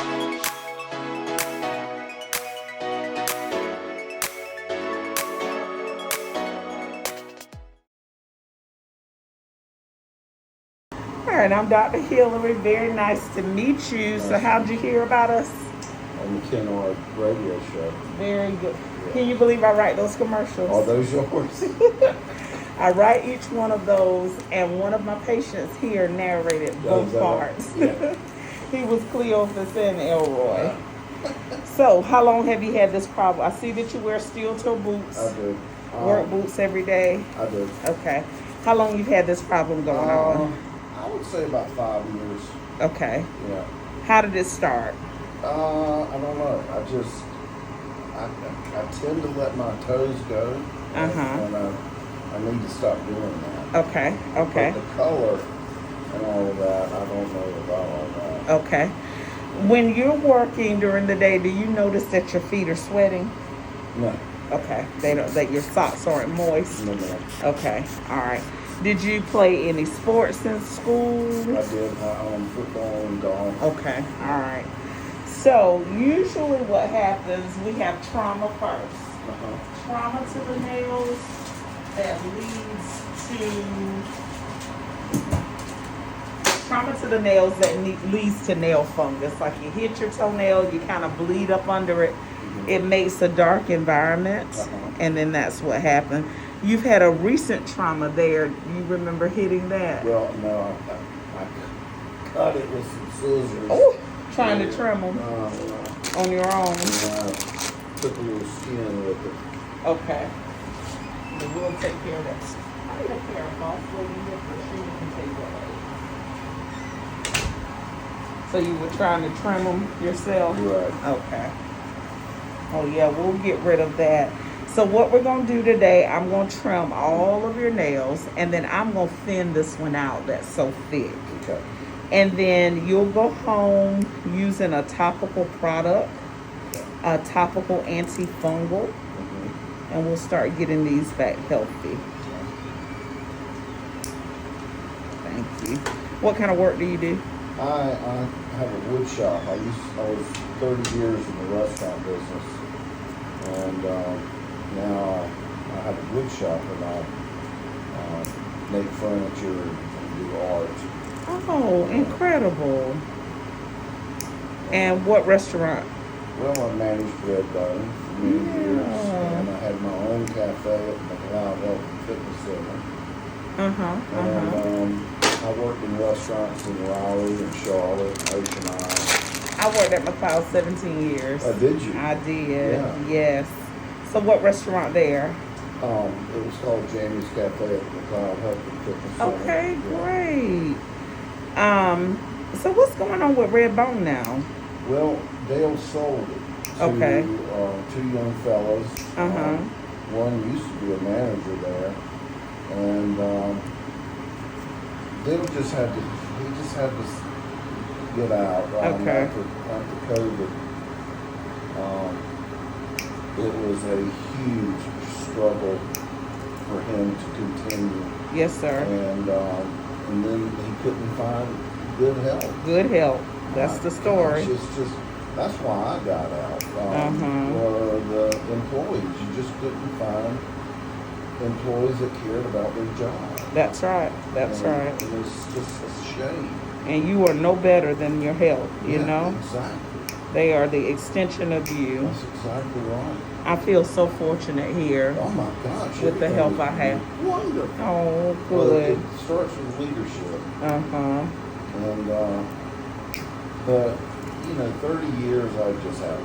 All right, I'm Dr. Hillary. Very nice to meet you. So how'd you hear about us? On the Kenor radio show. Very good. Can you believe I write those commercials? Are those yours? I write each one of those, and one of my patients here narrated both parts. Yeah. He was Cleophas and Elroy. So, how long have you had this problem? I see that you wear steel-toe boots. I do. Work boots every day. I do. Okay. How long you've had this problem going on? I would say about 5 years. Okay. Yeah. How did it start? I don't know. I tend to let my toes go. And I need to stop doing that. Okay. Okay. But the color and all of that, I don't know about all that. Okay. When you're working during the day, do you notice that your feet are sweating? No. Okay. They don't. That your socks aren't moist. No, no. Okay. All right. Did you play any sports in school? I did football and golf. Okay. All right. So usually what happens, we have trauma first. Trauma to the nails that leads to nail fungus. Like you hit your toenail, you kind of bleed up under it. It makes a dark environment, and then that's what happened. You've had a recent trauma there. You remember hitting that? Well, no, I cut it with some scissors. Oh, trying to trim them on your own. Took a little skin with it. Okay. But we'll take care of that. I need a pair of golf when you get the shoe can take that. So you were trying to trim them yourself? Right. Okay. Oh yeah, we'll get rid of that. So what we're going to do today, I'm going to trim all of your nails, and then I'm going to thin this one out that's so thick. Okay. And then you'll go home using a topical product, a topical antifungal, and we'll start getting these back healthy. Thank you. What kind of work do you do? I have a wood shop. I was 30 years in the restaurant business, and now I have a wood shop, and I make furniture and do art. Oh, incredible. And what restaurant? Well, I managed Red Bone for many years, and I had my own cafe at McLeod Health and Fitness Center. And I worked in restaurants in Raleigh and Charlotte, Ocean Isle. I worked at McLeod 17 years. Oh, did you? I did, Yeah. yes. So what restaurant there? It was called Jamie's Cafe at McLeod Health and Fitness Center. Okay, great. So what's going on with Red Bone now? Well, Dale sold it to two young fellows. One used to be a manager there, and Dale just had to get out after COVID. It was a huge struggle for him to continue. Yes, sir. And then he couldn't find good help. Good help. That's the story. Gosh, it's just, that's why I got out. Were the employees. You just couldn't find employees that cared about their job. That's right. That's right. And it's just a shame. And you are no better than your health, you know? Exactly. They are the extension of you. That's exactly right. I feel so fortunate here. Oh my gosh. With the help I have. Wonderful. Oh, good. Well, it starts with leadership. And, but, 30 years I just have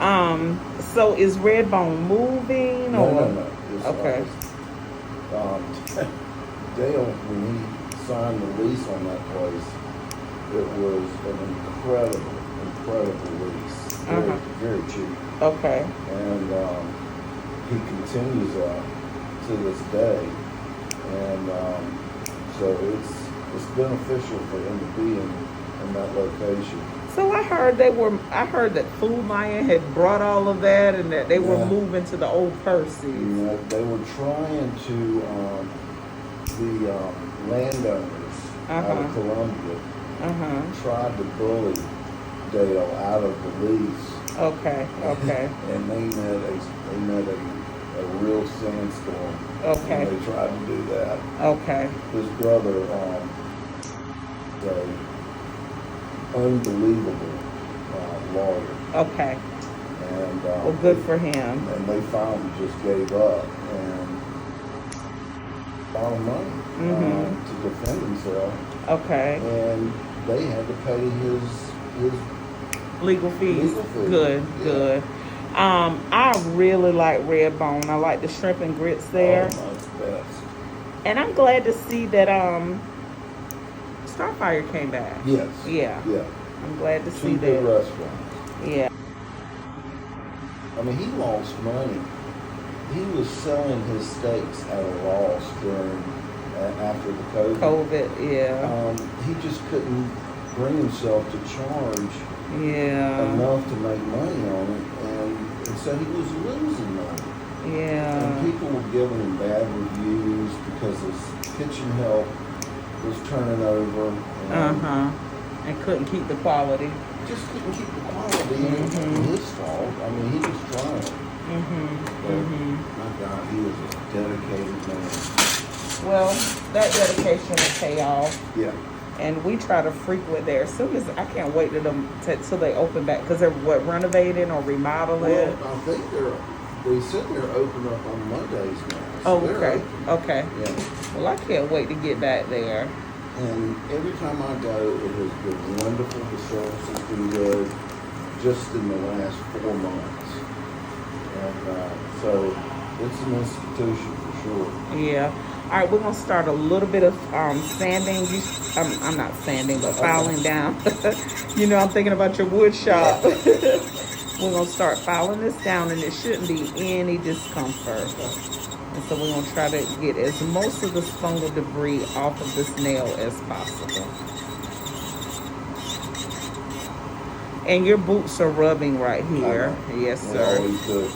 enough. So is Red Bone moving? No. Okay. Dale, when he signed the lease on that place, it was an incredible lease. Very cheap. Okay. And he continues to this day. And so it's beneficial for him to be in that location. So I heard that Food Lion had brought all of that, and that they were moving to the old Percy. They were trying to, the landowners out of Columbia tried to bully Dale out of the lease. Okay. And they met a real sandstorm. Okay. When they tried to do that. Okay. His brother, a unbelievable lawyer. Okay. And well, good for him. And they finally just gave up and borrowed money to defend himself. Okay. And they had to pay his legal fees. Yeah. Good. I really like Red Bone. I like the shrimp and grits there. Oh, that's the best. And I'm glad to see that Starfire came back. Yes. Yeah. I'm glad to see Two good that. restaurants. Yeah. I mean, he lost money. He was selling his steaks at a loss after the COVID. Yeah. He just couldn't bring himself to charge enough to make money on it, and so he was losing money. Yeah. And people were giving him bad reviews because his kitchen help was turning over. And couldn't keep the quality. Just couldn't keep the quality. It wasn't his fault. I mean, he was trying. But my God, he was a dedicated man. Well, that dedication will pay off. Yeah. And we try to frequent there. As soon as I can't wait till they open back, because they're renovating or remodeling. Well, I think they said they're open up on Mondays now. So okay. Yeah. Well, I can't wait to get back there. And every time I go, it has been wonderful. The service has been good, just in the last 4 months. And so it's an institution for sure. Yeah. All right, we're going to start a little bit of sanding. I'm not sanding, but filing down. I'm thinking about your wood shop. We're going to start filing this down, and it shouldn't be any discomfort. And so we're going to try to get most of the fungal debris off of this nail as possible. And your boots are rubbing right here. Yes, sir. Always good.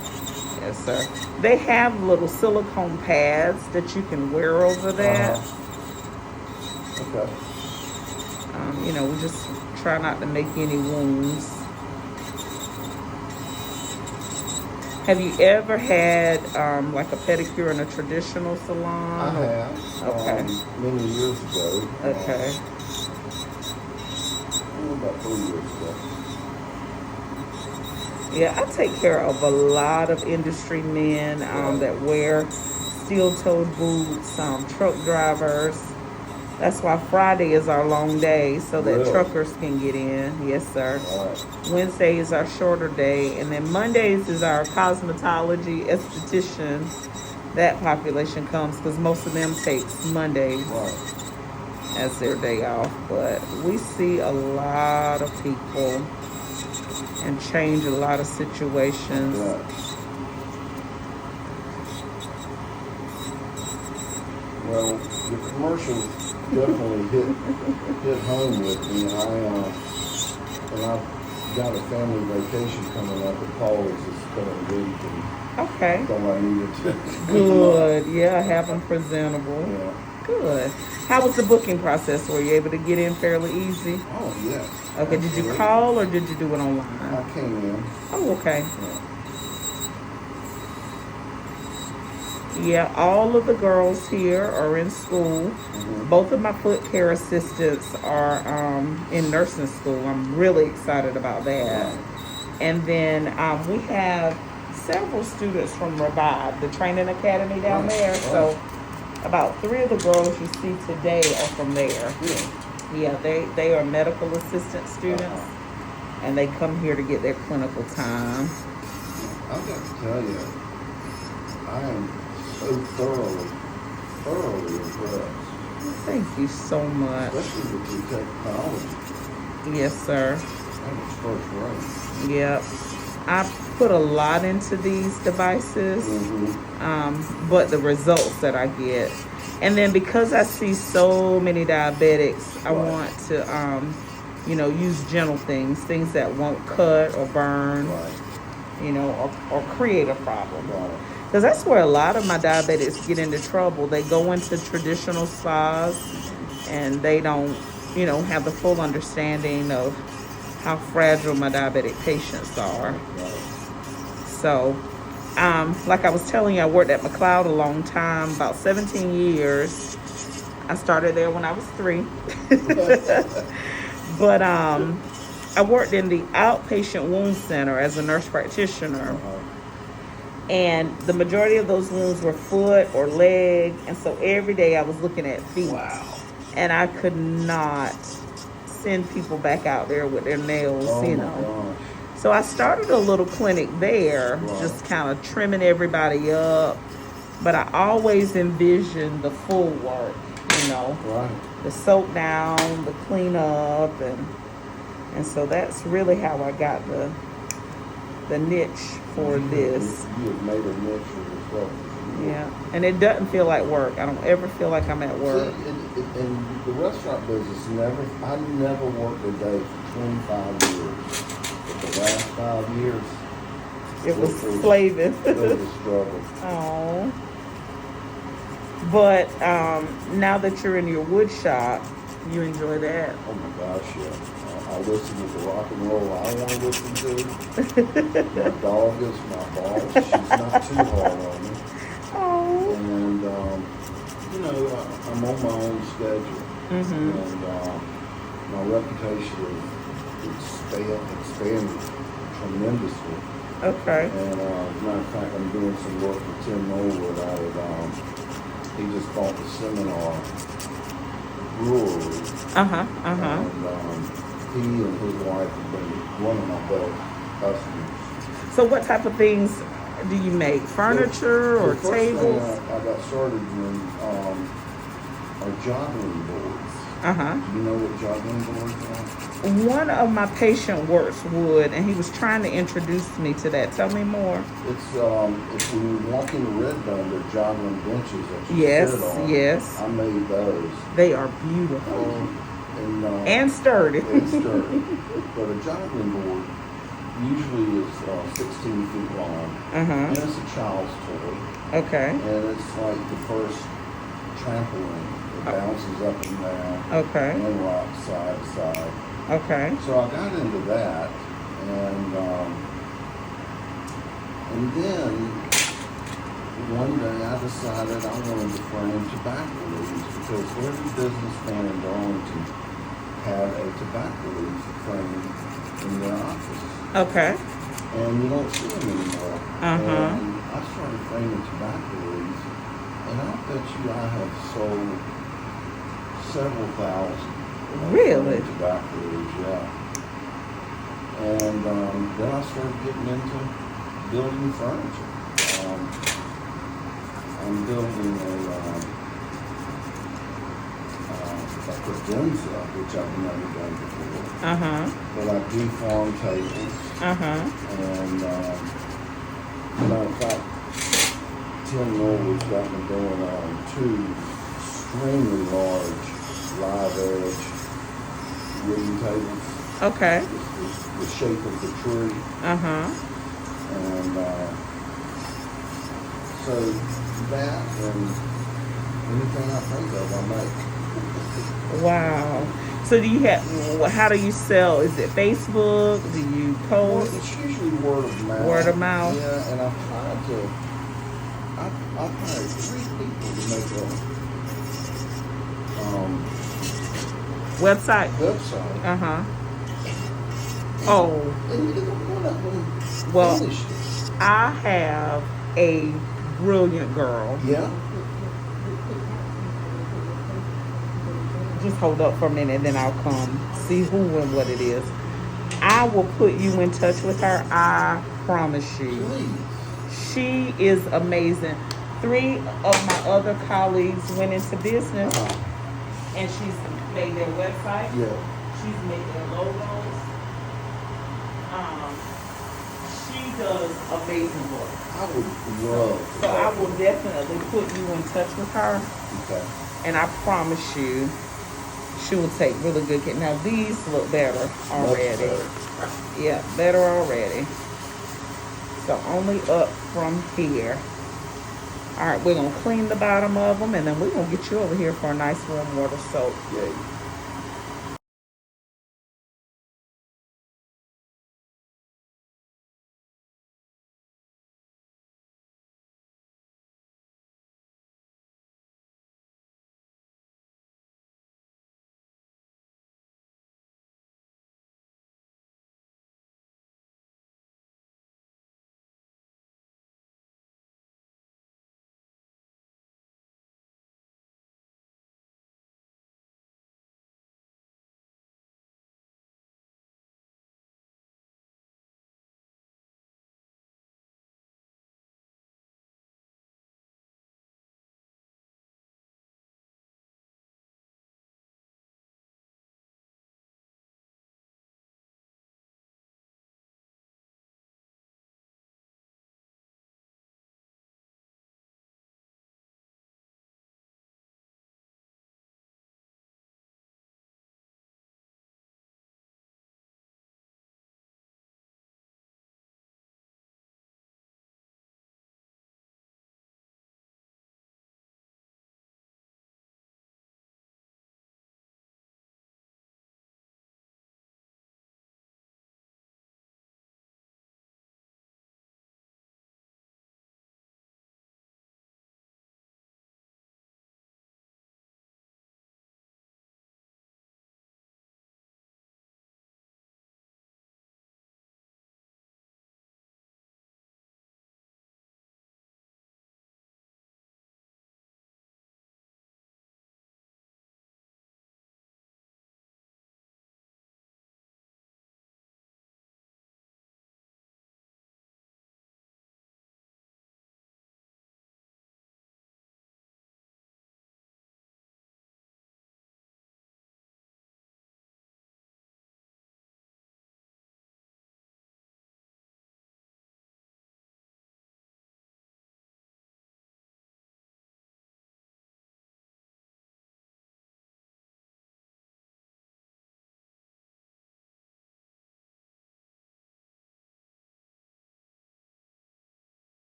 Yes, sir. They have little silicone pads that you can wear over that. Okay. We just try not to make any wounds. Have you ever had like a pedicure in a traditional salon? I have. Okay. Many years ago. Okay. About 3 years ago. Yeah, I take care of a lot of industry men that wear steel-toed boots, truck drivers. That's why Friday is our long day, so that truckers can get in. Yes, sir. Right. Wednesday is our shorter day, and then Mondays is our cosmetology, esthetician. That population comes because most of them takes Mondays as their day off. But we see a lot of people and change a lot of situations. Right. Well, the commercials definitely hit home with me, and I've got a family vacation coming up at Paul's this coming week, and Okay. so I needed to. Good. Yeah, have them presentable. Yeah. Good. How was the booking process? Were you able to get in fairly easy? Oh yes. Okay. Did you call or did you do it online? I came in. Oh, okay. Yeah. Yeah, all of the girls here are in school. Both of my foot care assistants are in nursing school. I'm really excited about that. And then we have several students from Revive, the training academy down there. So about 3 of the girls you see today are from there. Yeah, they are medical assistant students, and they come here to get their clinical time. I've got to tell you, I am so thoroughly impressed. Thank you so much. Especially with your technology. Yes, sir. That was first rate. Yep. I put a lot into these devices, but the results that I get. And then because I see so many diabetics, I want to, use gentle things that won't cut or burn, or create a problem. Because that's where a lot of my diabetics get into trouble. They go into traditional spas and they don't have the full understanding of how fragile my diabetic patients are. So, like I was telling you, I worked at McLeod a long time, about 17 years. I started there when I was 3. But I worked in the outpatient wound center as a nurse practitioner. And the majority of those wounds were foot or leg. And so every day I was looking at feet. Wow. And I could not send people back out there with their nails, Gosh. So I started a little clinic there, Right. just kind of trimming everybody up. But I always envisioned the full work, Right. the soak down, the cleanup, and so that's really how I got the niche for this. You have made a niche for yourself. Yeah, and it doesn't feel like work. I don't ever feel like I'm at work. See, in the restaurant business, I never worked a day for 25 years. But the last 5 years, It was slaving. it was a struggle. Oh. But now that you're in your wood shop, you enjoy that. Oh my gosh, yeah. I listen to the rock and roll I want to listen to. My dog is my boss. She's not too hard on me. Oh. And, I'm on my own schedule. Mm-hmm. And my reputation is expanded tremendously. Okay. And as a matter of fact, I'm doing some work with Tim Norwood out of, he just bought the Seminar Brewery. And he and his wife have been one of my best customers. So what type of things do you make? Furniture or The first tables? thing I got started in are joggling boards. Do you know what joggling boards are? One of my patient works wood, and he was trying to introduce me to that. Tell me more. It's if when you walk in the Red Dome, they're joggling benches that you sit on. Yes. I made those. They are beautiful and sturdy. And sturdy. But a joggling board usually is 16 feet long, and it's a child's toy. Okay. And it's like the first trampoline. It bounces up and down. Okay. And rocks side to side. Okay. So I got into that, and then one day I decided I wanted to frame tobacco leaves because every businessman in Darlington had a tobacco leaf frame in their office. Okay. And you don't see them anymore. And I started framing tobacco leaves, and I bet you I have sold several thousand. Really? Tobacco leaves, yeah. And then I started getting into building furniture. I'm building a credenza, which I've never done before. But I do farm tables. And matter of fact, Tim Norwood's got me going on 2 extremely large live edge wooden tables. Okay. The shape of the tree. And so that and anything I think of, I make. Wow. So how do you sell? Is it Facebook? Do you Well, post? it's usually word of mouth. Word of mouth? Yeah, and I've hired 3 people to make a Website? website. Oh. And neither one of them Well, finished it. I have a brilliant girl. Yeah. Just hold up for a minute, then I'll come see who and what it is. I will put you in touch with her. I promise you. Please. She is amazing. 3 of my other colleagues went into business, and she's made their website. Yeah. She's made their logos. She does amazing work. I would love. So I will definitely put you in touch with her, Okay. and I promise you, she will take really good care. Now these look better already. Much better. Yeah, better already. So only up from here. All right, we're gonna clean the bottom of them, and then we're gonna get you over here for a nice warm water soak. Yay.